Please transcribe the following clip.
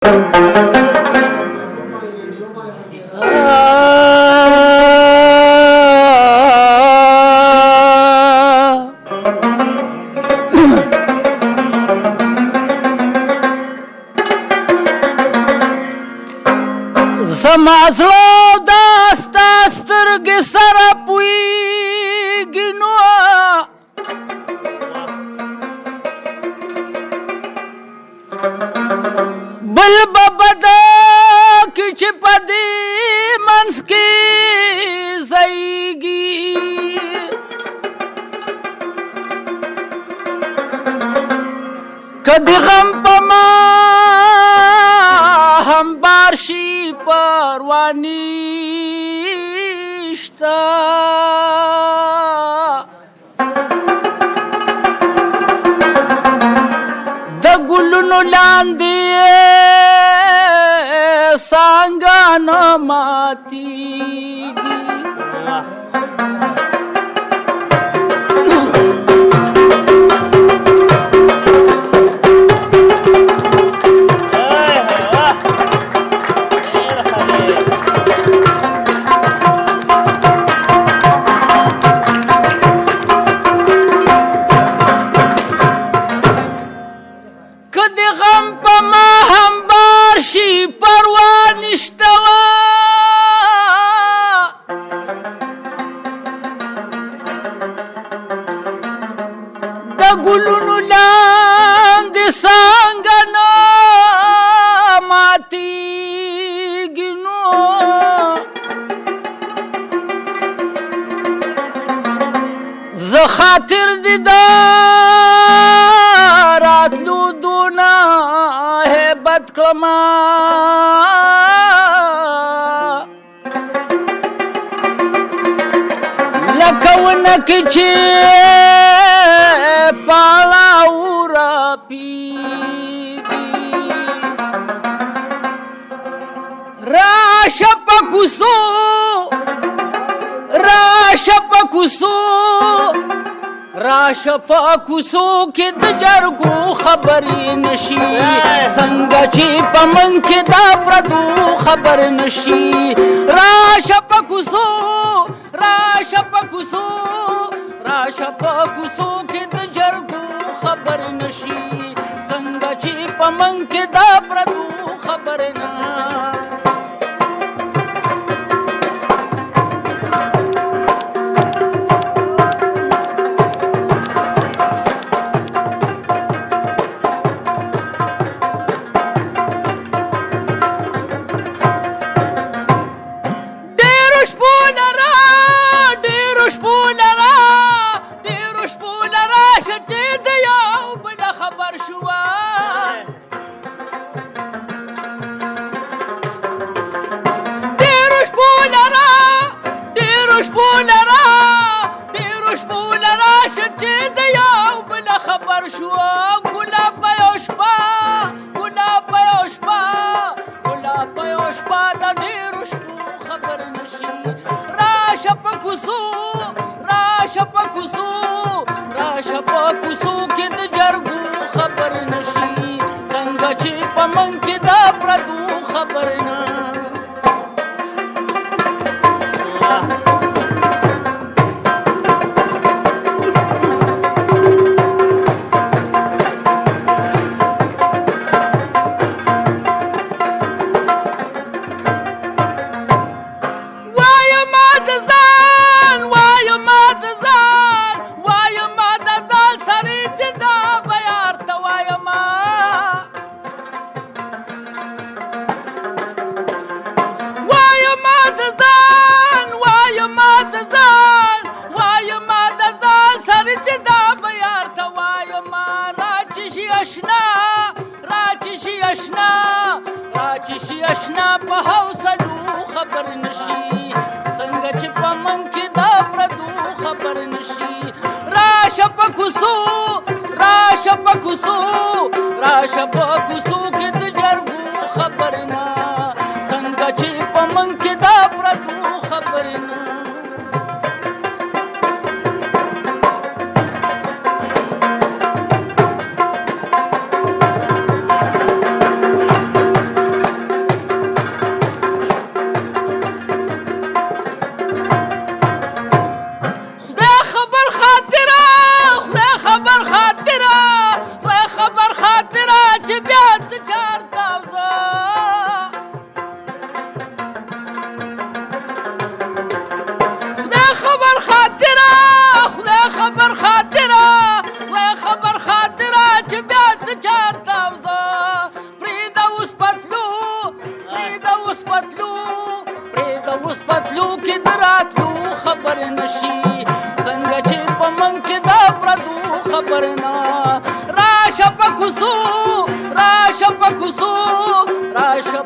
زما زړه دا ستا سترګې سره پوهېږي نو بل به بده کړي چې په دې منځ کې ځایږي که د غم په ما هم بار شي پروا نشته د ګلونو لاندې څانګه نه ماتېږي ګلونو لاندې څانګه نه ماتېږي نو زه خاطر دې د راتلو دونه هیبت کړمه لکه ونه کې چې پالاورا پیږي راشه په کوڅو راشه په کوڅو راشه په کوڅو کې د جرګو خبرې نشي څنګه چې په من کې دا پردو خبر نشي راشه په کوڅو راشه په کوڅو راشه په کوڅو کې د جرګو خبر نشي څنګه چې په من کې دا پردو خبر نه اشنا په حوصلو خبر نشي څنګه چې په من کې دا پردو خبر نشي راشه په کوڅو راشه په کوڅو راشه په کوڅو کې د جرګو خبر نه څنګه چې په من کې دا پردو خبر نه کوڅو راشه په کوڅو راشه